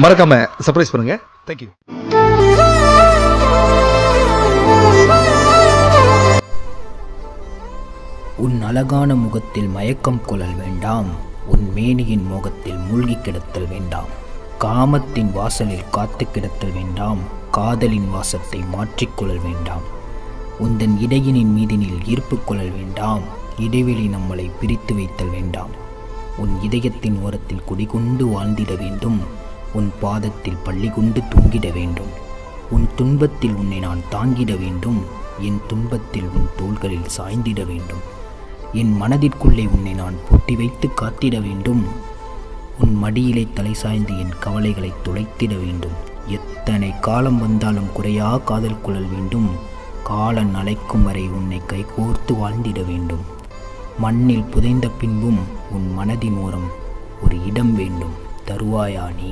மறக்காம சர்ப்ரைஸ் பண்ணுங்க. தேங்க்யூ. உன் அழகான முகத்தில் மயக்கம் கொள்ளல் வேண்டாம், உன் மேனியின் மோகத்தில் மூழ்கி கிடத்தல் வேண்டாம், காமத்தின் வாசலில் காத்து கிடத்தல் வேண்டாம், காதலின் வாசத்தை மாற்றிக்கொள்ளல் வேண்டாம், உந்தன் இடையினின் மீதினில் ஈர்ப்பு கொள்ளல் வேண்டாம், இடைவெளி நம்மளை பிரித்து வைத்தல் வேண்டாம், உன் இதயத்தின் ஓரத்தில் குடிகொண்டு வாழ்ந்திட வேண்டும், உன் பாதத்தில் பள்ளி கொண்டு தூங்கிட வேண்டும், உன் துன்பத்தில் உன்னை நான் தாங்கிட வேண்டும், என் துன்பத்தில் உன் தோள்களில் சாய்ந்திட வேண்டும், என் மனதிற்குள்ளே உன்னை நான் பூட்டி வைத்து காத்திட வேண்டும், உன் மடியிலே தலை சாய்ந்து என் கவலைகளை துளைத்திட வேண்டும், எத்தனை காலம் வந்தாலும் குறையா காதல் கொள்ளல் வேண்டும், காலன் அழைக்கும் வரை உன்னை கைகோர்த்து வாழ்ந்திட வேண்டும், மண்ணில் புதைந்த பின்பும் உன் மனதின் ஓரம் ஒரு இடம் வேண்டும், தருவாயா நீ?